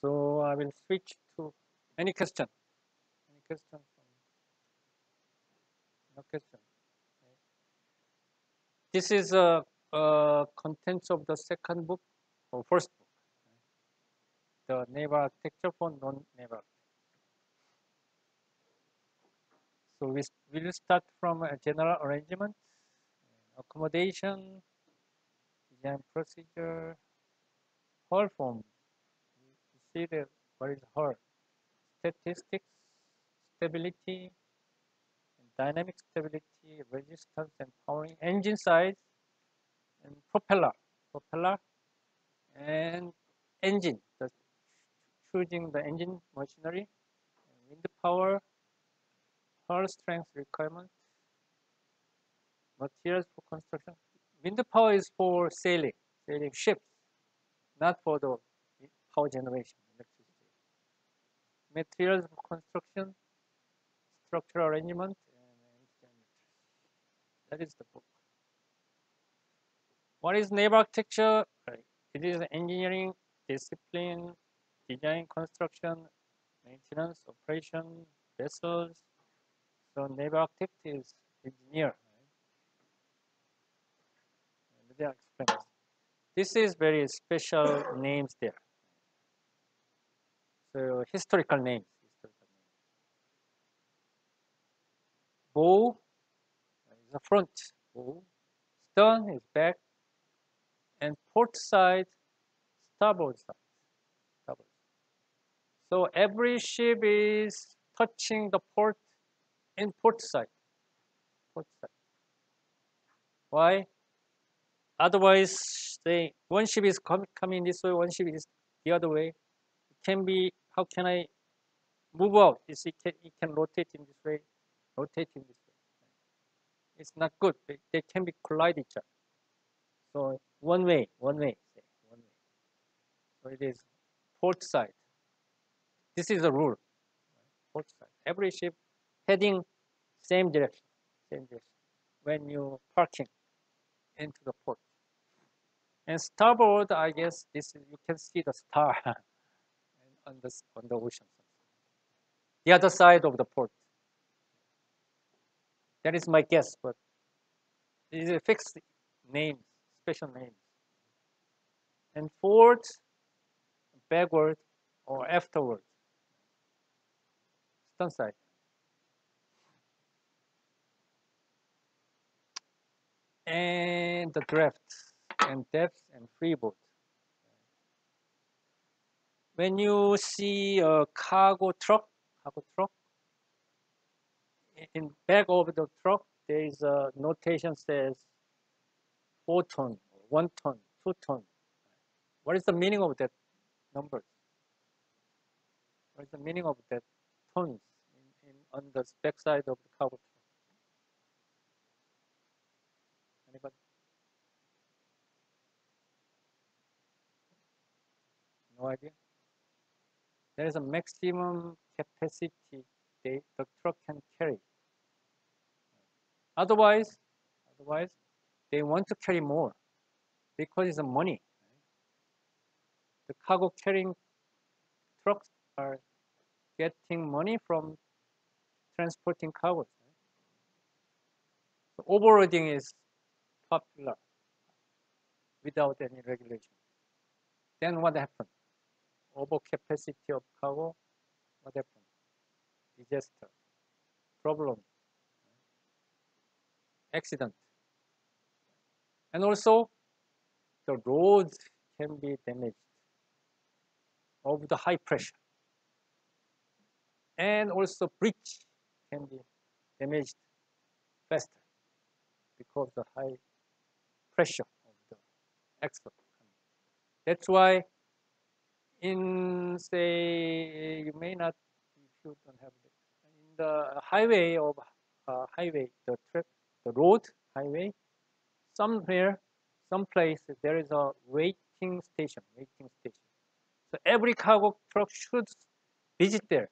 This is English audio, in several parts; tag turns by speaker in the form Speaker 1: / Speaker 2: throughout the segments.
Speaker 1: So I will switch to any question. Any question? No question. This is contents of the second book or first book, the naval architecture for non-naval. So we will start from a general arrangement, accommodation, design procedure, hull form. You see the what is hull? Statistics, stability, dynamic stability, resistance and powering, engine size, and propeller, and engine. Choosing the engine machinery, wind power, hull strength requirement, materials for construction. Wind power is for sailing ships, not for the power generation, electricity. Materials for construction, structural arrangement, and that is the book. What is naval architecture? It is engineering discipline, design, construction, maintenance, operation, vessels. So naval architect is engineer. Let me explain this. This is very special names there. So historical names. Bow is the front. Bow. Stern is back. And port side, starboard side. Starboard. So every ship is touching the port in port side. Port side. Why? Otherwise, one ship is coming this way, one ship is the other way. It can be, how can I move out? It can rotate in this way, rotate in this way. It's not good. They can be collide each other. So one way. So it is port side. This is the rule. Port side. Every ship heading same direction. When you parking into the port. And starboard, I guess this is, you can see the star on the ocean. The other side of the port. That is my guess, but it is a fixed name, special name. And forward, backward, or afterward. Stern side. And the draft and depth and freeboard. When you see a cargo truck, in back of the truck, there is a notation says 4 ton, 1 ton, 2 ton. What is the meaning of that number? What is the meaning of that tons on the back side of the cargo truck? Anybody? No idea? There is a maximum capacity the truck can carry. Otherwise, they want to carry more because it's money. The cargo carrying trucks are getting money from transporting cargo. So overloading is popular without any regulation. Then what happened? Overcapacity of cargo, what happened? Disaster, problem, accident. And also, the roads can be damaged of the high pressure. And also, bridge can be damaged faster because of the high pressure of the axle. That's why in, say, you may not, if you don't have it, in the highway of the road highway, somewhere, someplace, there is a waiting station. So every cargo truck should visit there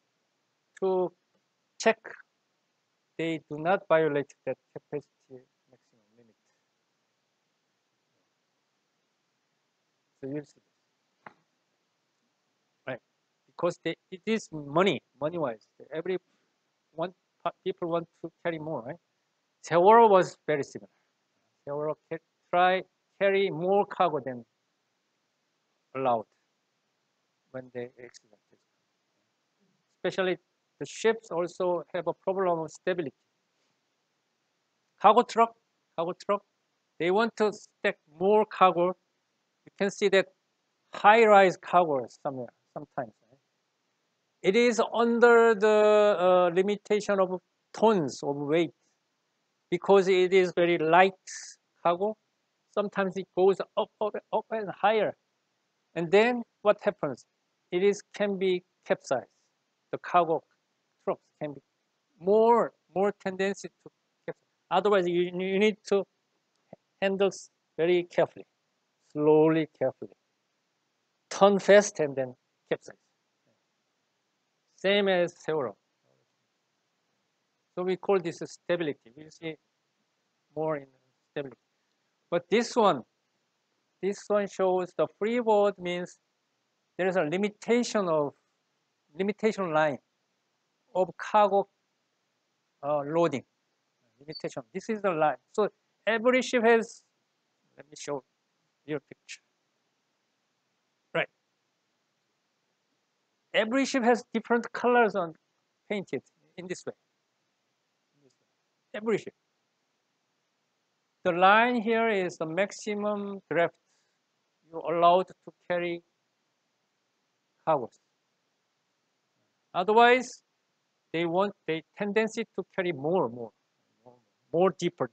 Speaker 1: to check they do not violate that capacity maximum limit. So you'll see this. Right. because it is money-wise. People want to carry more, right? 세월호 was very similar. 세월호 carry more cargo than allowed when the accident is. Especially the ships also have a problem of stability. Cargo truck, they want to stack more cargo. You can see that high-rise cargo sometimes. Right? It is under the limitation of tons of weight because it is very light cargo. Sometimes it goes up and higher. And then what happens? Can be capsized. The cargo trucks can be more tendency to capsize. Otherwise, you need to handle very carefully, slowly, carefully. Turn fast and then capsize. Same as several. So we call this stability. We'll see more in stability. But this one shows the freeboard means there is a limitation line of cargo loading. Limitation. This is the line. So every ship has. Let me show your picture. Right. Every ship has different colors painted in this way. Every ship. The line here is the maximum draft you're allowed to carry cargoes. Otherwise, they tendency to carry more deeper.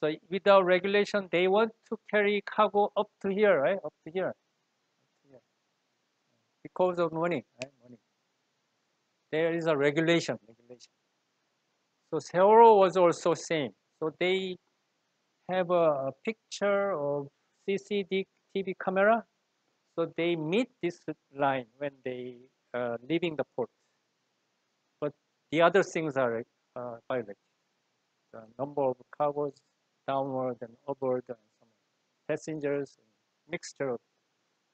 Speaker 1: So without regulation, they want to carry cargo up to here, right? Up to here. Because of money, right? Money. There is a regulation. So several was also same. So they have a picture of CCTV camera. So they meet this line when they leaving the port. But the other things are violated. The number of cargoes downward and upward and some passengers, mixture of.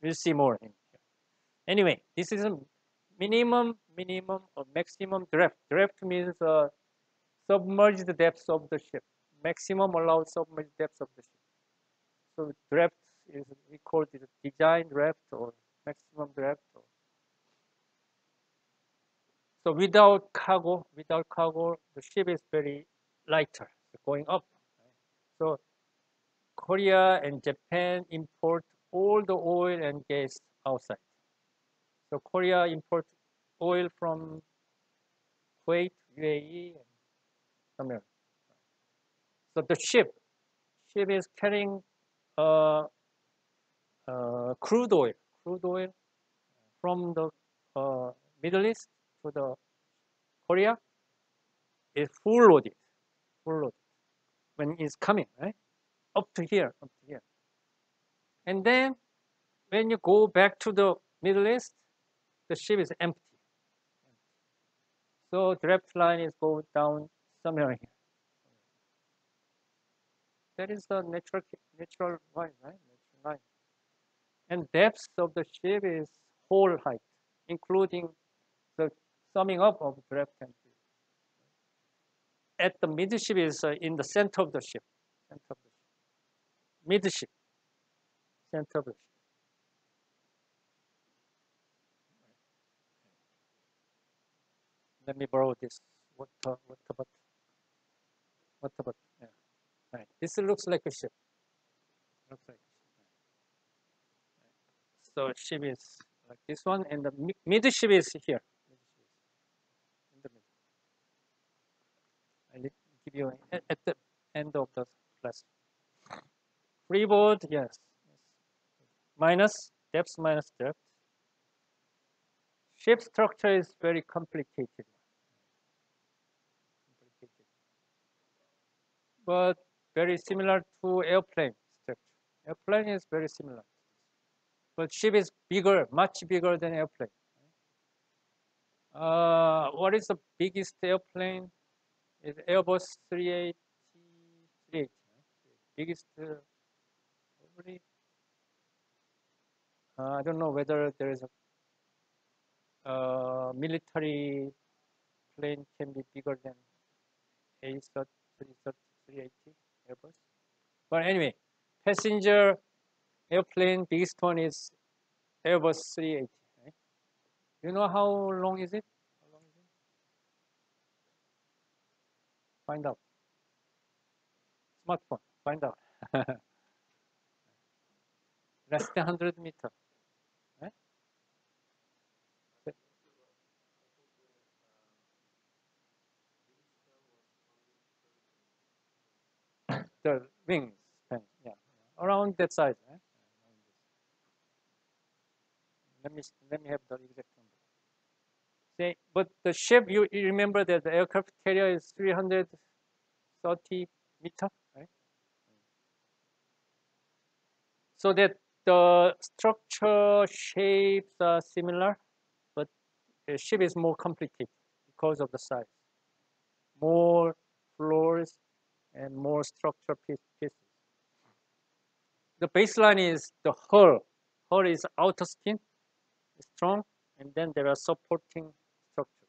Speaker 1: We'll see more in here. Anyway, this is a minimum or maximum draft. Draft means submerged depths of the ship. Maximum allowed submerged depths of the ship. So draft is, we call it design draft or maximum draft. So without cargo, the ship is very lighter, going up. So Korea and Japan import all the oil and gas outside. So Korea imports oil from Kuwait, UAE, and somewhere. So the ship is carrying crude oil from the Middle East to the Korea is full loaded when it's coming, right? Up to here. And then when you go back to the Middle East, the ship is empty. So draft line is going down somewhere here. That is the natural line, right? Natural line. And depth of the ship is whole height, including the summing up of draft and fill. At the midship is in the center of the ship. Midship, center of the ship. Let me borrow this water bottle. Yeah. Right. This looks like a ship. So ship is like this one, and the midship is here. In the middle. I'll give you at the end of the class. Freeboard, yes. Minus depth. Ship structure is very complicated. But very similar to airplane structure. Airplane is very similar. But ship is bigger, much bigger than airplane. What is the biggest airplane? Is Airbus 380. Biggest, probably I don't know whether there is a military plane can be bigger than A380 Airbus. But anyway, passenger airplane, biggest one is Airbus 380. Right? You know how long is it? How long is it? Find out. Smartphone. Find out. Less than 100 meter. Right? The wings span, yeah, around that size. Right? Let me have the exact number. Say, but the ship, you remember that the aircraft carrier is 330 meter, right? So that the structure shapes are similar, but the ship is more complicated because of the size. More floors and more structure pieces. The baseline is the hull. Hull is outer skin, strong, and then there are supporting structures.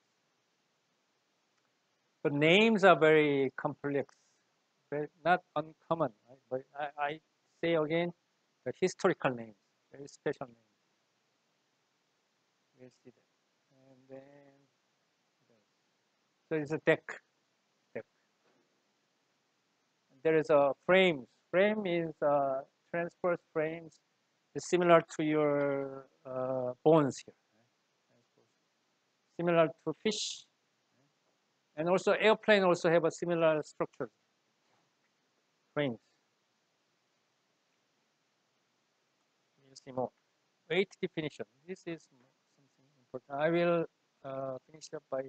Speaker 1: The names are very complex, very, not uncommon, right? But I say again, the historical names, very special names. We'll see that. And then, so it's a deck. Deck. There is a frame. Frame is transverse frames. It's similar to your bones here. Similar to fish. And also airplane also have a similar structure. Frames. We'll see more. Weight definition. This is something important. I will finish up by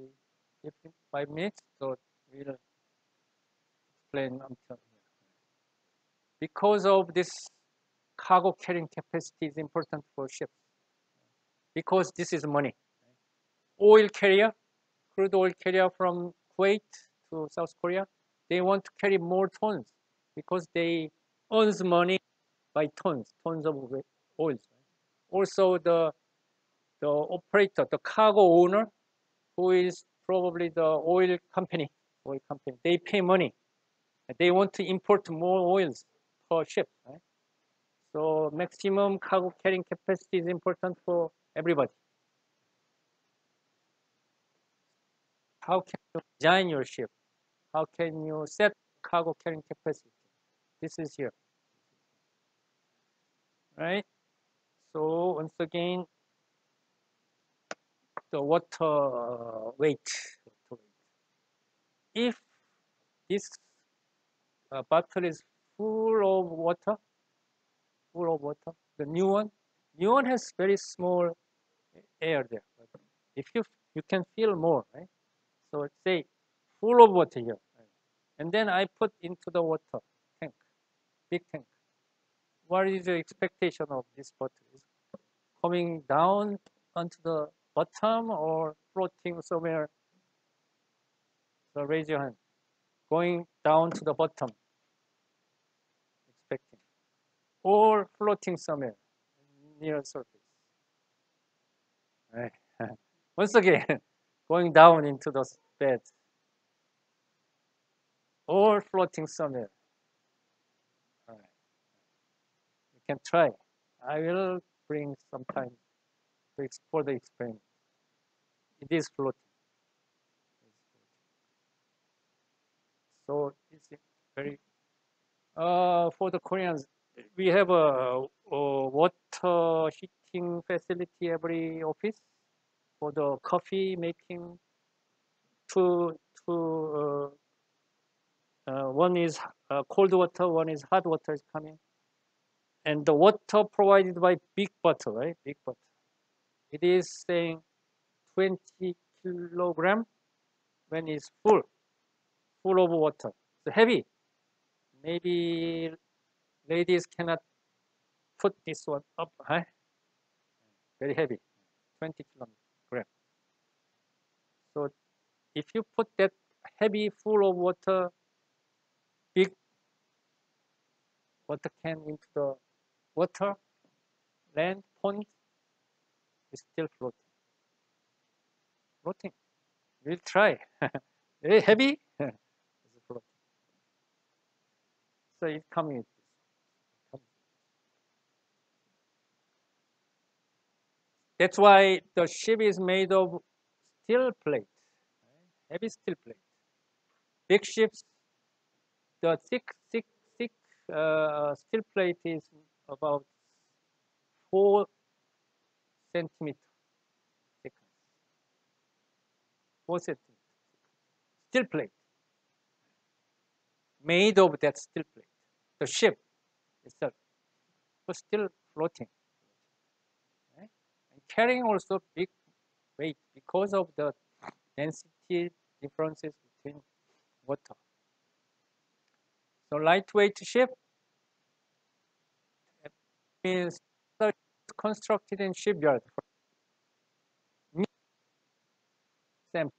Speaker 1: 5 minutes, so we'll explain until here. Because of this cargo carrying capacity is important for ships. Because this is money. Oil carrier, crude oil carrier from Kuwait to South Korea, they want to carry more tons because they earns money by tons of oils. Also, the operator, the cargo owner, who is probably the oil company, they pay money. They want to import more oils per ship. Right? So maximum cargo carrying capacity is important for everybody. How can you design your ship? How can you set cargo carrying capacity? This is here. Right? So once again, the water weight. If this bottle is full of water, the new one has very small air there. But if you can feel more, right? So let's say full of water here, right? And then I put into the water tank, big tank. What is the expectation of this bottle? Is coming down onto the bottom or floating somewhere? So raise your hand. Going down to the bottom, expecting, or floating somewhere near the surface. Right. Once again, going down into the bed, or floating somewhere. All right. You can try. I will bring some time for the experiment. It is floating. So it's very. For the Koreans, we have a water heating facility every office for the coffee making. One is cold water, one is hot water is coming, and the water provided by big bottle, right? Big bottle. It is saying 20 kilogram when it's full of water. So heavy. Maybe ladies cannot put this one up, huh? Very heavy, 20 kilogram. So if you put that heavy full of water, big water can into the water, land, pond is still floating. Floating. We'll try. Very heavy. It's floating. So it's coming. That's why the ship is made of steel plate, heavy steel plate. Big ships, the thick steel plate is about 4 centimeters thick. 4 centimeters. Steel plate, made of that steel plate. The ship itself was still floating. Right? And carrying also big weight because of the density differences between water. So lightweight ship means constructed in shipyard. Same.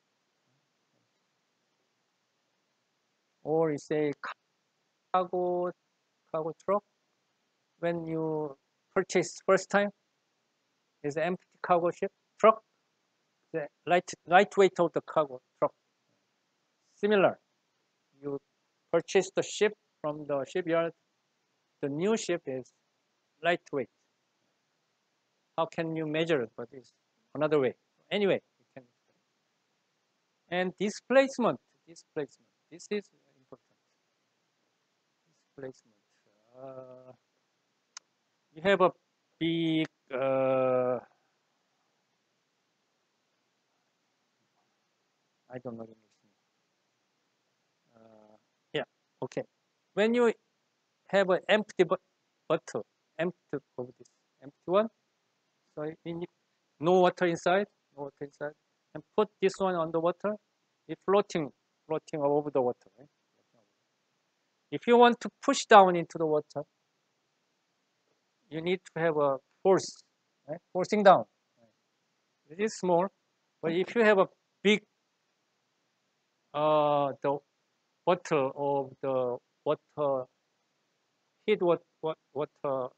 Speaker 1: Or you say cargo truck. When you purchase first time, is an empty cargo ship truck. The lightweight of the cargo truck. Similar, you purchase the ship from the shipyard. The new ship is lightweight. How can you measure it? But it's another way. Anyway, you can. And displacement. This is important. Displacement. You have a big I don't know English. Yeah, okay. When you have an empty bottle, empty of this empty one, so no water inside, and put this one on the water, it's floating over the water. Right? If you want to push down into the water, you need to have a force, right? Forcing down. It is small, but if you have a big the bottle of the water heat water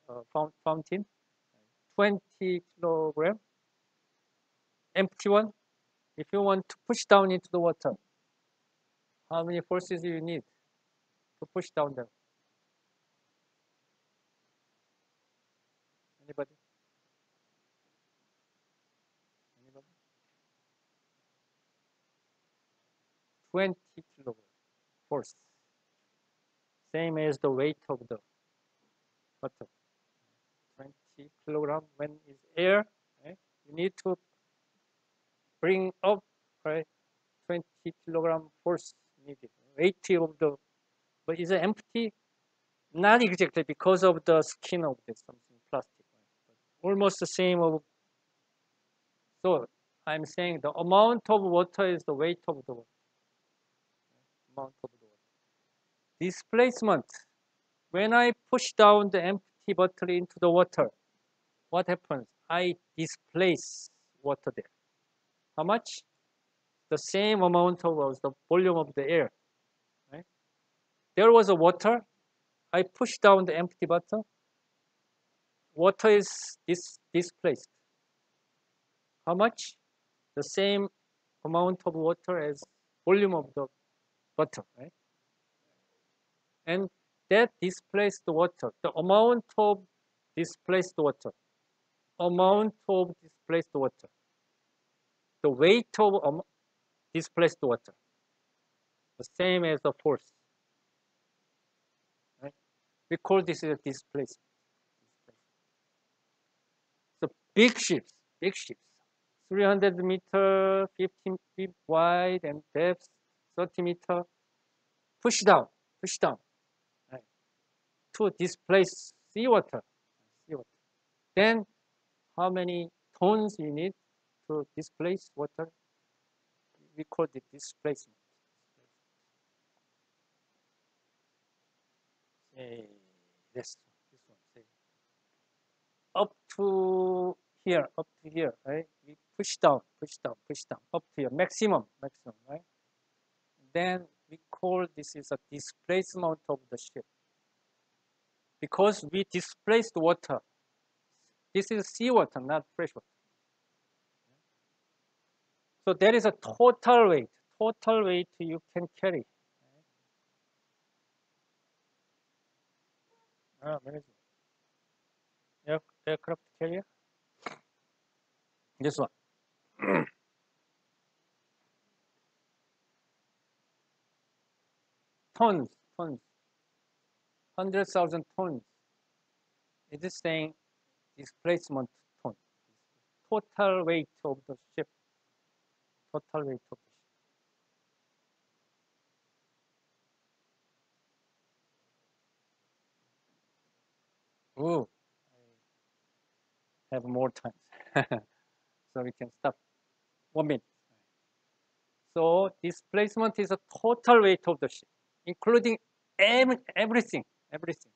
Speaker 1: fountain, 20 kilogram, empty one. If you want to push down into the water, how many forces do you need to push down there? Anybody? 20 kilogram force. Same as the weight of the water. 20 kilogram when it's air, right? You need to bring up, right? 20 kilogram force needed. 80 of the, but it's empty, not exactly because of the skin of this, something plastic. Right? Almost the same of, so I'm saying the amount of water is the weight of the water. Amount of the water. Displacement. When I push down the empty bottle into the water, what happens? I displace water there. How much? The same amount of the volume of the air. Right? There was a water. I push down the empty bottle. Water is displaced. How much? The same amount of water as volume of the bottle. Right? And that displaced water. The amount of displaced water. Amount of displaced water. The weight of displaced water. The same as the force. Right? We call this a displacement. So big ships, 300 meter, 15 feet wide and depth, 30 meter, push down, right, to displace seawater. Then how many tons you need to displace water? We call it displacement. This one. Say. Up to here, right? We push down, up to here, maximum, right? Then we call this is a displacement of the ship. Because we displaced water, This is seawater, not fresh water. So there is a total weight. Total weight you can carry. Aircraft carrier. This one. Tons, 100,000 tons. It is saying displacement ton. Total weight of the ship. Total weight of the ship. Ooh, I have more time. So we can stop. 1 minute. So displacement is the total weight of the ship, including everything. Everything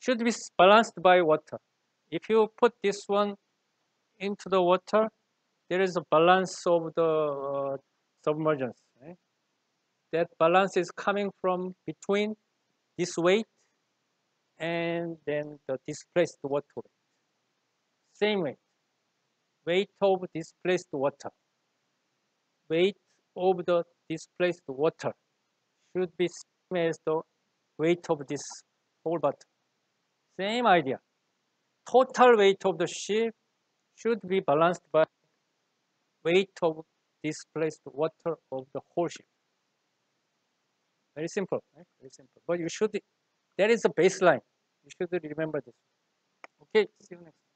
Speaker 1: should be balanced by water. If you put this one into the water, there is a balance of the submergence. Right? That balance is coming from between this weight and then the displaced water weight. Same weight. Weight of displaced water. Weight of the displaced water should be same as the weight of this whole bottle. Same idea. Total weight of the ship should be balanced by weight of displaced water of the whole ship. Very simple, right? Very simple. But you should, that is the baseline. You should remember this. Okay, see you next time.